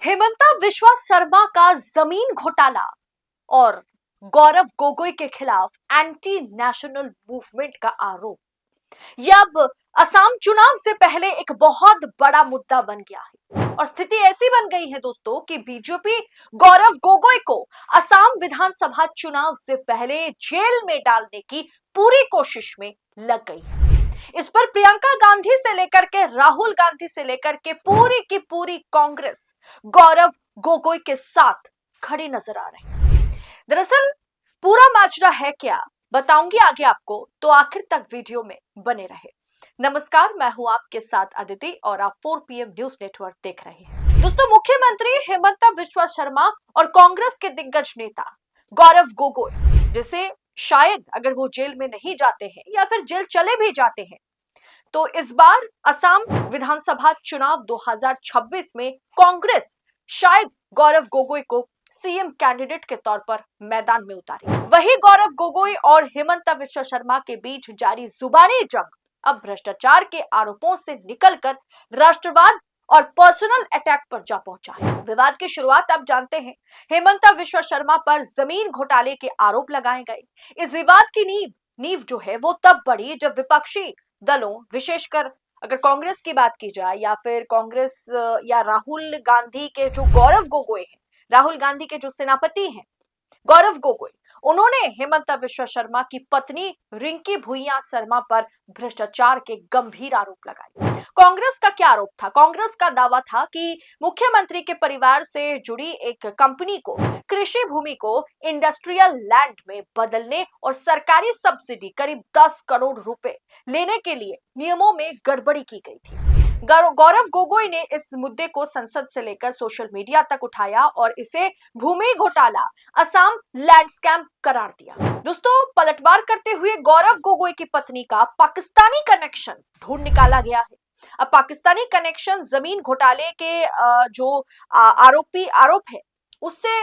हेमंता बिश्वा शर्मा का जमीन घोटाला और गौरव गोगोई के खिलाफ एंटी नेशनल मूवमेंट का आरोप यह अब असम चुनाव से पहले एक बहुत बड़ा मुद्दा बन गया है और स्थिति ऐसी बन गई है दोस्तों कि बीजेपी गौरव गोगोई को असम विधानसभा चुनाव से पहले जेल में डालने की पूरी कोशिश में लग गई है। इस पर प्रियंका गांधी से लेकर के राहुल गांधी से लेकर के पूरी की पूरी कांग्रेस गौरव गोगोई के साथ खड़ी नजर आ रही है। दरअसल पूरा माजरा है क्या, बताऊंगी आगे आपको, तो आखिर तक वीडियो में बने रहे। नमस्कार, मैं हूं आपके साथ अदिति और आप 4 PM न्यूज नेटवर्क देख रहे हैं। दोस्तों, मुख्यमंत्री हेमंता बिश्वा शर्मा और कांग्रेस के दिग्गज नेता गौरव गोगोई, जिसे शायद अगर वो जेल में नहीं जाते हैं या फिर जेल चले भी जाते हैं तो इस बार असम विधानसभा चुनाव 2026 में कांग्रेस शायद गौरव गोगोई को सीएम कैंडिडेट के तौर पर मैदान में उतारे। वही गौरव गोगोई और हेमंता बिश्वा शर्मा के बीच जारी जुबानी जंग अब भ्रष्टाचार के आरोपों से निकलकर राष्ट्रवाद और पर्सनल अटैक पर जा पहुंचा है। विवाद की शुरुआत आप जानते हैं, हेमंता बिश्वा शर्मा पर जमीन घोटाले के आरोप लगाए गए। इस विवाद की नींव जो है वो तब बढ़ी जब विपक्षी दलों, विशेषकर अगर कांग्रेस की बात की जाए या फिर कांग्रेस या राहुल गांधी के जो गौरव गोगोई हैं, राहुल गांधी के जो सेनापति हैं गौरव गोगोई, उन्होंने हेमंता बिश्वा शर्मा की पत्नी रिंकी भुइयां शर्मा पर भ्रष्टाचार के गंभीर आरोप लगाए। कांग्रेस का क्या आरोप था? कांग्रेस का दावा था कि मुख्यमंत्री के परिवार से जुड़ी एक कंपनी को कृषि भूमि को इंडस्ट्रियल लैंड में बदलने और सरकारी सब्सिडी करीब 10 करोड़ रुपए लेने के लिए नियमों में गड़बड़ी की गई थी। गौरव गोगोई ने इस मुद्दे को संसद से लेकर सोशल मीडिया तक उठाया और इसे भूमि घोटाला, असम लैंड स्कैम करार दिया। दोस्तों, पलटवार करते हुए गौरव गोगोई की पत्नी का पाकिस्तानी कनेक्शन ढूंढ निकाला गया है। अब पाकिस्तानी कनेक्शन जमीन घोटाले के जो आरोप है उससे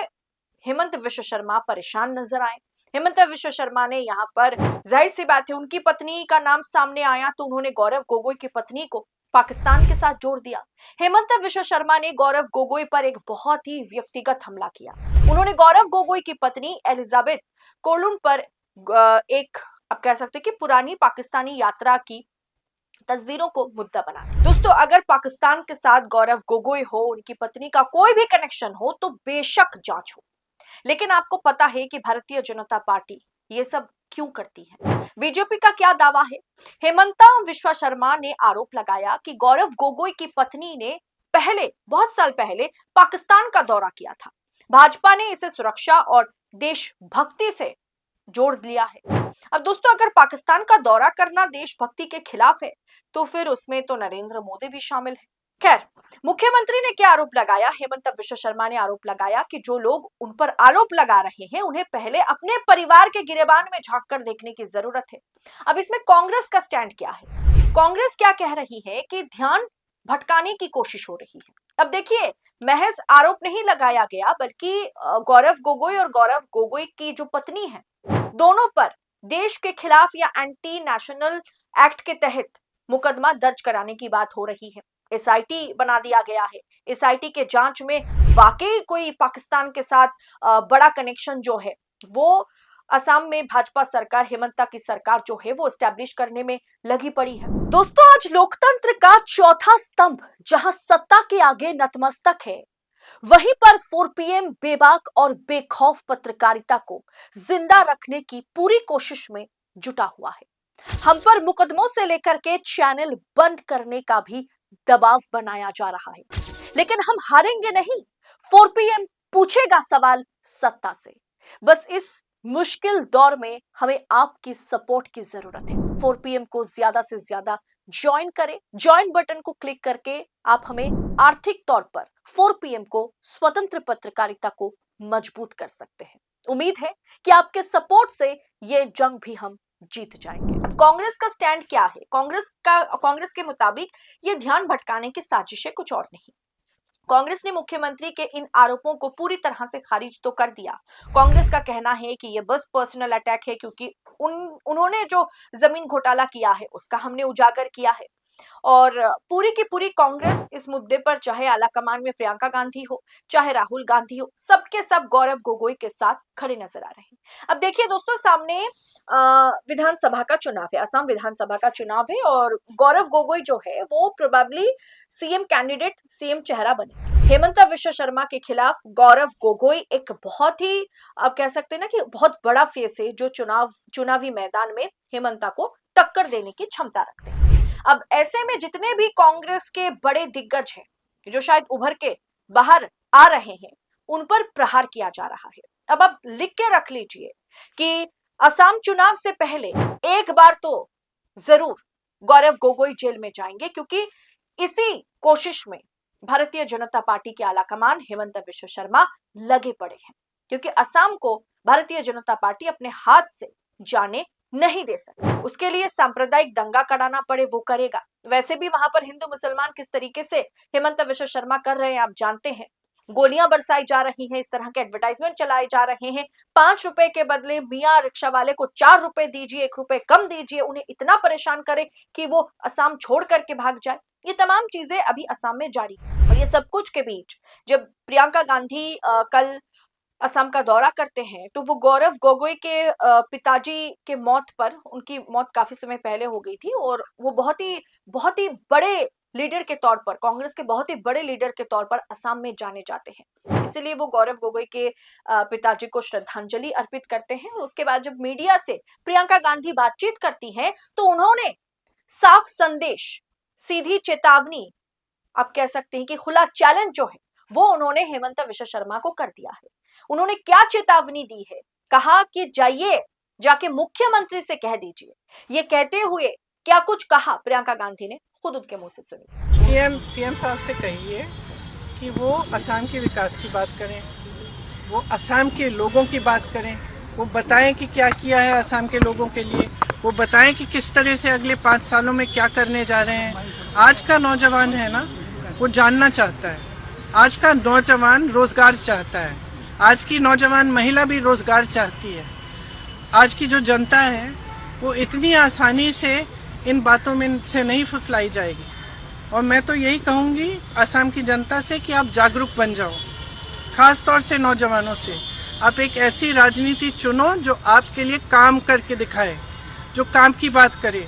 हेमंत बिश्वा शर्मा परेशान नजर आए। हेमंत बिश्वा शर्मा ने यहाँ पर, जाहिर सी बात है, उनकी पत्नी का नाम सामने आया तो उन्होंने गौरव गोगोई की पत्नी को पाकिस्तान के साथ जोड़ दिया। हेमंत बिश्वा शर्मा ने गौरव गोगोई पर एक बहुत ही व्यक्तिगत हमला किया। उन्होंने गौरव गोगोई की पत्नी एलिजाबेथ कोलुन पर एक, आप कह सकते हैं कि पुरानी पाकिस्तानी यात्रा की तस्वीरों को मुद्दा बना दिया। दोस्तों, अगर पाकिस्तान के साथ गौरव गोगोई हो, उनकी पत्नी का कोई भी कनेक्शन हो तो बेशक जांच हो, लेकिन आपको पता है कि भारतीय जनता पार्टी ये सब क्यों करती है? बीजेपी का क्या दावा है? हेमंता बिश्वा शर्मा ने आरोप लगाया कि गौरव गोगोई की पत्नी ने बहुत साल पहले पाकिस्तान का दौरा किया था। भाजपा ने इसे सुरक्षा और देशभक्ति से जोड़ लिया है। अब दोस्तों, अगर पाकिस्तान का दौरा करना देशभक्ति के खिलाफ है तो फिर उसमें तो नरेंद्र मोदी भी शामिल है। खैर, मुख्यमंत्री ने क्या आरोप लगाया? हेमंता बिश्वा शर्मा ने आरोप लगाया कि जो लोग उन पर आरोप लगा रहे हैं उन्हें पहले अपने परिवार के गिरेबान में झांक कर देखने की जरूरत है। अब इसमें कांग्रेस का स्टैंड क्या है? कांग्रेस क्या कह रही है कि ध्यान भटकाने की कोशिश हो रही है। अब देखिए, महज आरोप नहीं लगाया गया, बल्कि गौरव गोगोई और गौरव गोगोई की जो पत्नी है, दोनों पर देश के खिलाफ या एंटी नेशनल एक्ट के तहत मुकदमा दर्ज कराने की बात हो रही है। एसआईटी बना दिया गया है। एसआईटी के जांच में वाकई कोई पाकिस्तान के साथ बड़ा कनेक्शन जो है वो असम में भाजपा सरकार, हेमंता की सरकार जो है वो एस्टैब्लिश करने में लगी पड़ी है। दोस्तों, आज लोकतंत्र का चौथा स्तंभ जहां सत्ता के आगे नतमस्तक है, वहीं पर 4 PM बेबाक और बेखौफ पत्रकारिता को जिंदा रखने की पूरी कोशिश में जुटा हुआ है। हम पर मुकदमों से लेकर के चैनल बंद करने का भी दबाव बनाया जा रहा है, लेकिन हम हारेंगे नहीं। 4 PM पूछेगा सवाल सत्ता से। बस इस मुश्किल दौर में हमें आपकी सपोर्ट की जरूरत है। 4 PM को ज्यादा से ज्यादा ज्वाइन करें। ज्वाइन बटन को क्लिक करके आप हमें आर्थिक तौर पर 4 PM को स्वतंत्र पत्रकारिता को मजबूत कर सकते हैं। उम्मीद है कि आपके सपोर्ट से ये जंग भी हम जीत जाएंगे। अब कांग्रेस का स्टैंड क्या है? कांग्रेस के मुताबिक ये ध्यान भटकाने की साजिश है, कुछ और नहीं। कांग्रेस ने मुख्यमंत्री के इन आरोपों को पूरी तरह से खारिज तो कर दिया। कांग्रेस का कहना है कि ये बस पर्सनल अटैक है, क्योंकि उन्होंने जो जमीन घोटाला किया है उसका हमने उजागर किया है। और पूरी की पूरी कांग्रेस इस मुद्दे पर, चाहे आलाकमान में प्रियंका गांधी हो, चाहे राहुल गांधी हो, सबके सब गौरव गोगोई के साथ खड़े नजर आ रहे हैं। अब देखिए दोस्तों, सामने विधानसभा का चुनाव है, असम विधानसभा का चुनाव है, और गौरव गोगोई जो है वो प्रोबेबली सीएम कैंडिडेट, सीएम चेहरा बने। हेमंता विश्व शर्मा के खिलाफ गौरव गोगोई एक बहुत ही, आप कह सकते हैं ना कि बहुत बड़ा फेस है, जो चुनावी मैदान में हेमंता को टक्कर देने की क्षमता रखते हैं। अब ऐसे में जितने भी कांग्रेस के बड़े दिग्गज हैं, जो शायद उभर के बाहर आ रहे हैं, उन पर प्रहार किया जा रहा है। अब आप लिख के रख लीजिए कि असम चुनाव से पहले एक बार तो जरूर गौरव गोगोई जेल में जाएंगे, क्योंकि इसी कोशिश में भारतीय जनता पार्टी के आलाकमान हेमंत विश्व शर्मा लगे पड़े हैं, क्योंकि असम को भारतीय जनता पार्टी अपने हाथ से जाने नहीं दे सकती। उसके लिए सांप्रदायिक दंगा कराना पड़े वो करेगा। वैसे भी वहां पर हिंदू मुसलमान किस तरीके से हेमंत विश्व शर्मा कर रहे हैं आप जानते हैं। गोलियां बरसाई जा रही हैं, इस तरह के एडवर्टाइजमेंट चलाए जा रहे हैं। 5 रुपए के बदले मियां रिक्शा वाले को 4 रुपए दीजिए, 1 रुपए कम दीजिए, उन्हें इतना परेशान करे कि वो असम छोड़ करके भाग जाए। ये तमाम चीजें अभी असम में जारी है। और ये सब कुछ के बीच जब प्रियंका गांधी कल असम का दौरा करते हैं, तो वो गौरव गोगोई के पिताजी के मौत पर, उनकी मौत काफी समय पहले हो गई थी, और वो बहुत ही बड़े लीडर के तौर पर, कांग्रेस के बहुत ही बड़े लीडर के तौर पर असम में जाने जाते हैं। इसलिए वो गौरव गोगोई के पिताजी को श्रद्धांजलि अर्पित करते हैं। और उसके बाद जब मीडिया से प्रियंका गांधी बातचीत करती हैं, तो उन्होंने साफ संदेश, सीधी चेतावनी, आप कह सकते हैं कि खुला चैलेंज जो है वो उन्होंने हेमंत विश्व शर्मा को कर दिया है। उन्होंने क्या चेतावनी दी है, कहा कि जाइए जाके मुख्यमंत्री से कह दीजिए। ये कहते हुए क्या कुछ कहा प्रियंका गांधी ने, खुद उनके मुंह से सुनिए। सीएम साहब से कहिए कि वो असम के विकास की बात करें, वो असम के लोगों की बात करें, वो बताएं कि क्या किया है असम के लोगों के लिए, वो बताएं कि किस तरह से अगले 5 सालों में क्या करने जा रहे हैं। आज का नौजवान है ना, वो जानना चाहता है। आज का नौजवान रोजगार चाहता है। आज की नौजवान महिला भी रोजगार चाहती है। आज की जो जनता है वो इतनी आसानी से इन बातों में से नहीं फुसलाई जाएगी। और मैं तो यही कहूंगी असम की जनता से कि आप जागरूक बन जाओ, खास तौर से नौजवानों से। आप एक ऐसी राजनीति चुनो जो आपके लिए काम करके दिखाए, जो काम की बात करे,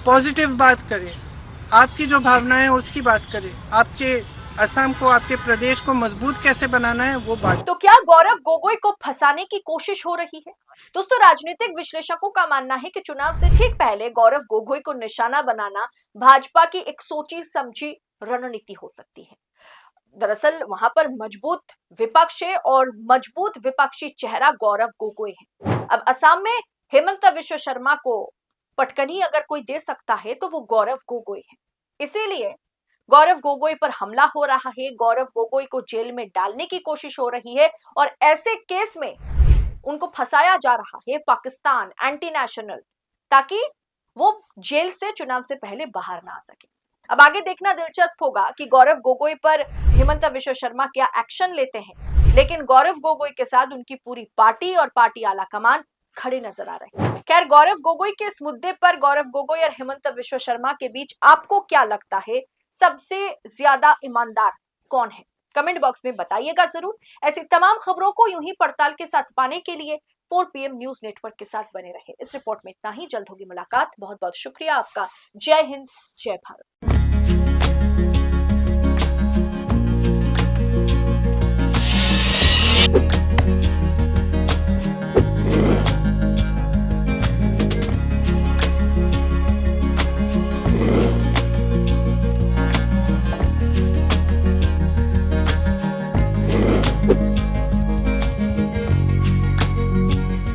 पॉजिटिव बात करे, आपकी जो भावनाएं उसकी बात करे, आपके असम को, आपके प्रदेश को मजबूत कैसे बनाना है वो बात। तो क्या गौरव गोगोई को फंसाने की कोशिश हो रही है? दोस्तों, राजनीतिक विश्लेषकों का मानना है कि चुनाव से ठीक पहले गौरव गोगोई को निशाना बनाना भाजपा की एक सोची समझी रणनीति हो सकती है। दरअसल वहां पर मजबूत विपक्ष है, और मजबूत विपक्षी चेहरा गौरव गोगोई है। अब असम में हेमंत विश्व शर्मा को पटकनी अगर कोई दे सकता है तो वो गौरव गोगोई है। इसीलिए गौरव गोगोई पर हमला हो रहा है, गौरव गोगोई को जेल में डालने की कोशिश हो रही है, और ऐसे केस में उनको फंसाया जा रहा है पाकिस्तान, एंटी नेशनल, ताकि वो जेल से चुनाव से पहले बाहर ना आ सके। अब आगे देखना दिलचस्प होगा कि गौरव गोगोई पर हेमंत विश्व शर्मा क्या एक्शन लेते हैं। लेकिन गौरव गोगोई के साथ उनकी पूरी पार्टी और पार्टी आलाकमान खड़े नजर आ रहे हैं। खैर, गौरव गोगोई के इस मुद्दे पर गौरव गोगोई और हेमंत विश्व शर्मा के बीच आपको क्या लगता है, सबसे ज्यादा ईमानदार कौन है? कमेंट बॉक्स में बताइएगा जरूर। ऐसी तमाम खबरों को यूं ही पड़ताल के साथ पाने के लिए 4 PM न्यूज नेटवर्क के साथ बने रहे। इस रिपोर्ट में इतना ही, जल्द होगी मुलाकात। बहुत बहुत शुक्रिया आपका। जय हिंद, जय भारत।